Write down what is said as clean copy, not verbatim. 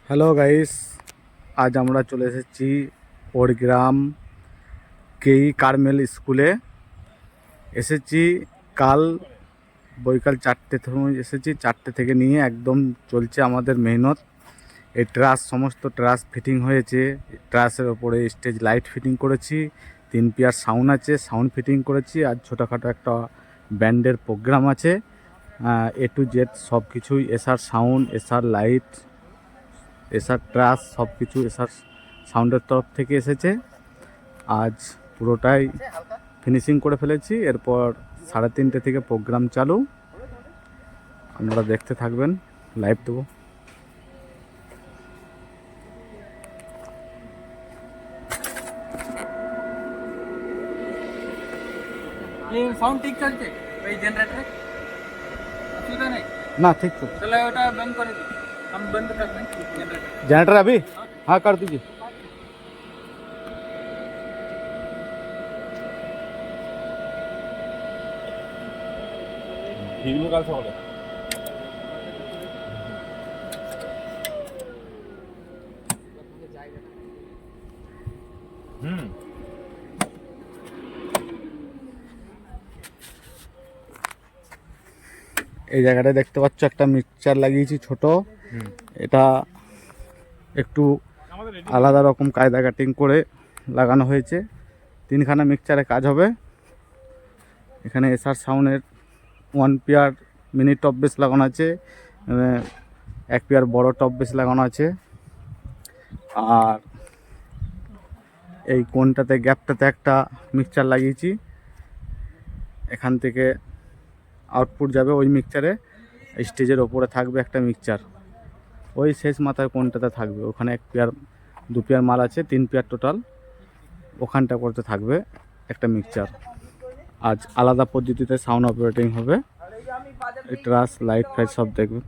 Hello guys, আজ আমরা চলে এসেছি ওরগ্রাম কেই কার্মেল স্কুলে। এসেছি কাল বৈকাল 4টে সময় এসেছি। 4টে থেকে নিয়ে একদম চলছে আমাদের মেহনত। এই সমস্ত ট্রাস ফিটিং হয়েছে। ট্রাসের ওপরে স্টেজ লাইট ফিটিং করেছি, 3 পেয়ার সাউন্ড আছে, সাউন্ড ফিটিং করেছি। আর ছোটোখাটো একটা ব্যান্ডের প্রোগ্রাম আছে। এ টু জেড সব কিছুই, SR sound, SR light, SR truss সব কিছু এসআর সাউন্ডের তরফ থেকে এসেছে। আজ পুরোটাই ফিনিশিং করে ফেলেছি। এরপর 3:30 থেকে প্রোগ্রাম চালু। আপনারা দেখতে থাকবেন, লাইভ দেবো। সাউন্ড ঠিক চলছে ওই জেনারেটরে? অসুবিধা নেই ना ठीक तो তাহলে ওটা বন্ধ করে দিই, আমি বন্ধ করবেন জেনারেটর। जनरेटर अभी हाँ कर दीजिए। কাল সকালে এই জায়গাটায় দেখতে পাচ্ছ একটা মিক্সচার লাগিয়েছি ছোট। এটা একটু আলাদা রকম কায়দা কাটিং করে লাগানো হয়েছে। 3খানা মিক্সচারে কাজ হবে। এখানে এসআর সাউন্ডের 1 পেয়ার মিনি টপ বেস লাগানো আছে, 1 পেয়ার বড় টপ বেস লাগানো আছে। আর এই কোনটাতে গ্যাপটাতে একটা মিক্সচার লাগিয়েছি। এখান থেকে আউটপুট যাবে ওই মিক্সচারে, স্টেজের ওপরে থাকবে একটা মিক্সচার। ওই শেষ মাথায় কোনটাতে থাকবে, ওখানে 1 পেয়ার 2 পেয়ার মাল আছে, 3 পেয়ার টোটাল। ওখানটা করতে থাকবে একটা মিক্সচার। আজ আলাদা পদ্ধতিতে সাউন্ড অপারেটিং হবে। ট্রাস লাইট ফাইট সব দেখবে।